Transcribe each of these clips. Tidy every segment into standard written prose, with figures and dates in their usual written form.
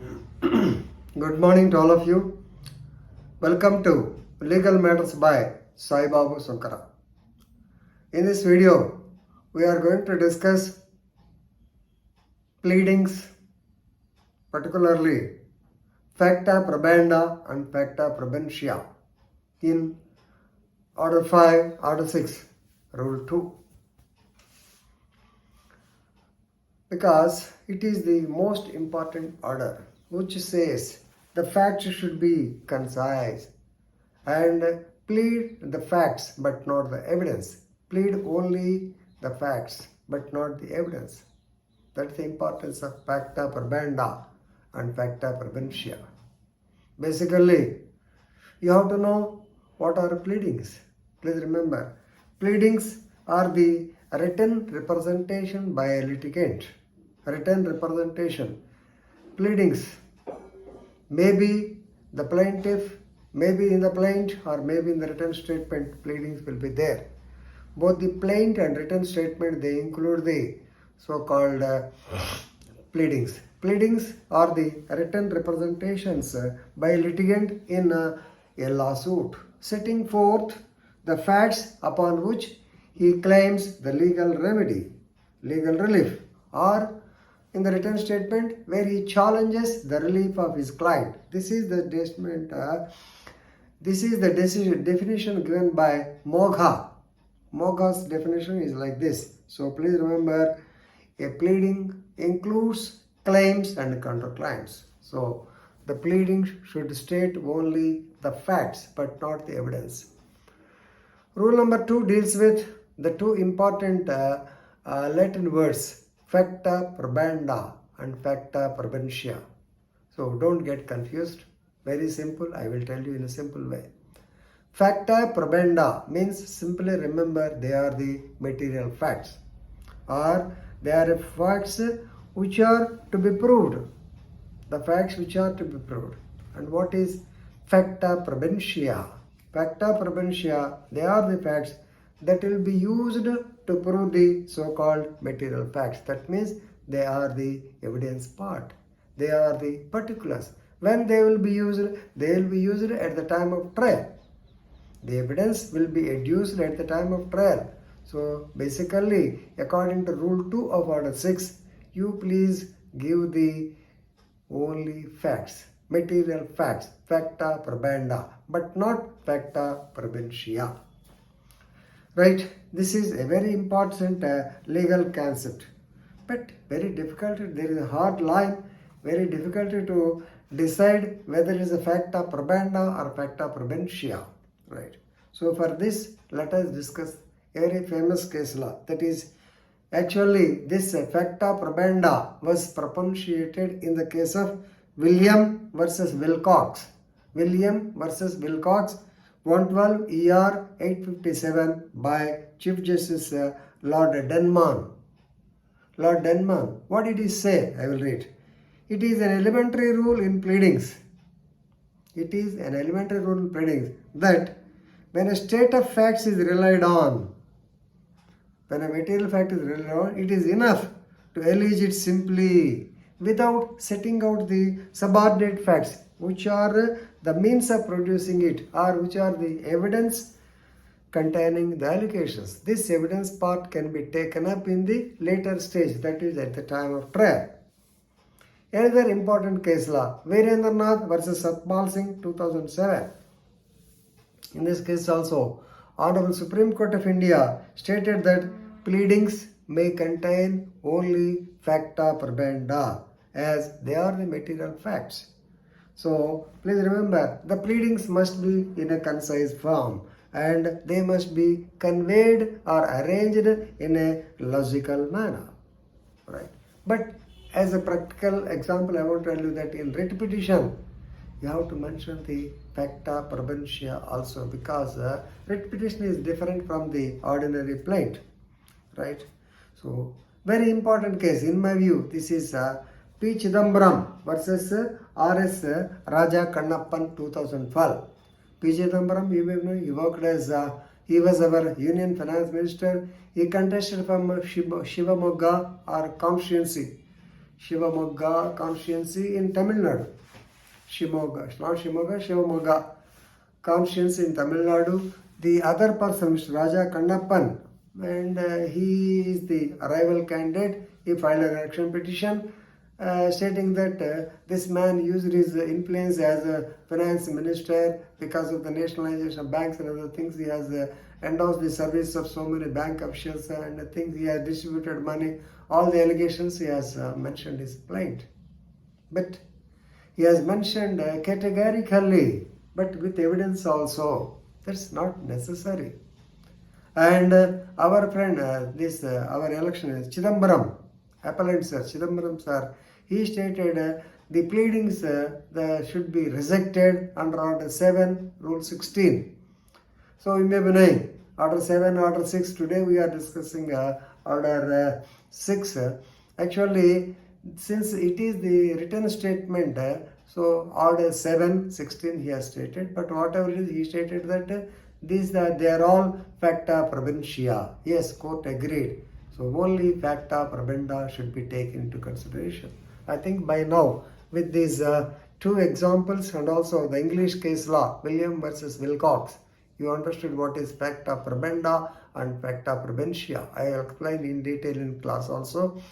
Good morning to all of you. Welcome to Legal Matters by Sai Babu Sankara. In this video, we are going to discuss pleadings, particularly facta probanda and facta probentia in Order 5, Order 6, Rule 2. Because it is the most important order which says the facts should be concise and plead the facts but not the evidence. Plead only the facts but not the evidence. That's the importance of facta probanda and facta probentia. Basically, you have to know what are pleadings. Please remember, pleadings are the written representation by a litigant. Written representation. Pleadings. Maybe the plaintiff, maybe in the plaint or maybe in the written statement, pleadings will be there. Both the plaint and written statement, they include the so-called pleadings. Pleadings are the written representations by a litigant in a lawsuit, setting forth the facts upon which he claims the legal remedy, legal relief, or in the written statement where he challenges the relief of his client. This is the statement. This is the definition given by Mogha. Mogha's definition is like this. So please remember, a pleading includes claims and counterclaims. So the pleading should state only the facts but not the evidence. Rule number 2 deals with the two important Latin words, facta probanda and facta probentia. So don't get confused. Very simple. I will tell you in a simple way. Facta probanda means simply remember they are the material facts, or they are facts which are to be proved. The facts which are to be proved. And what is facta probentia? Facta probentia, they are the facts that will be used to prove the so-called material facts. That means they are the evidence part. They are the particulars. When they will be used at the time of trial. The evidence will be adduced at the time of trial. So basically, according to Rule 2 of Order 6, you please give the only facts, material facts, facta probanda, but not facta probentia. Right, this is a very important legal concept, but very difficult. There is a hard line, very difficult to decide whether it is a facta probanda or facta probentia. Right. So for this, let us discuss a very famous case law. That is, actually, this facta probanda was propitiated in the case of William versus Wilcox. William versus Wilcox, 112 ER 857 by Chief Justice Lord Denman. Lord Denman, what did he say? I will read. It is an elementary rule in pleadings. It is an elementary rule in pleadings that when a state of facts is relied on, when a material fact is relied on, it is enough to allege it simply without setting out the subordinate facts, which are the means of producing it, or which are the evidence containing the allegations. This evidence part can be taken up in the later stage, that is at the time of trial. Another important case law, Virendranath versus Satpal Singh, 2007. In this case also, Honorable Supreme Court of India stated that pleadings may contain only facta probanda, as they are the material facts. So please remember, the pleadings must be in a concise form and they must be conveyed or arranged in a logical manner. Right. But as a practical example, I want to tell you that in writ petition, you have to mention the facta probentia also, because writ petition is different from the ordinary plaint. Right. So very important case in my view. This is P. Chidambaram versus R.S. Raja Kannappan, 2012. P. Chidambaram, you may know, he worked as he was our Union Finance Minister. He contested from Shivamogga or constituency. Shivamogga constituency in Tamil Nadu. Shimoga, not Shimoga, Shivamogga constituency in Tamil Nadu. The other person, Mr. Raja Kannappan, and he is the rival candidate. He filed an election petition stating that this man used his influence as a finance minister because of the nationalization of banks and other things. He has endorsed the service of so many bank officials and things. He has distributed money. All the allegations he has mentioned is plain. But he has mentioned categorically, but with evidence also. That's not necessary. And our friend, our election is Chidambaram, appellant sir, Chidambaram sir, he stated the pleadings should be rejected under Order 7, Rule 16. So we may be knowing Order 7, Order 6. Today we are discussing Order 6. Actually, since it is the written statement, so Order 7, 16 he has stated, but whatever it is, he stated that they are all facta probentia. Yes, court agreed. So only facta probenda should be taken into consideration. I think by now, with these two examples and also the English case law, William versus Wilcox, you understood what is facta probenda and facta probentia. I will explain in detail in class also.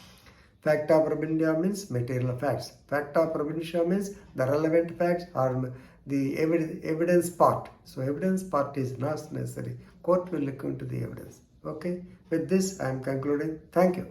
Facta probenda means material facts. Facta probentia means the relevant facts or the evidence part. So evidence part is not necessary. Court will look into the evidence. Okay. With this, I am concluding. Thank you.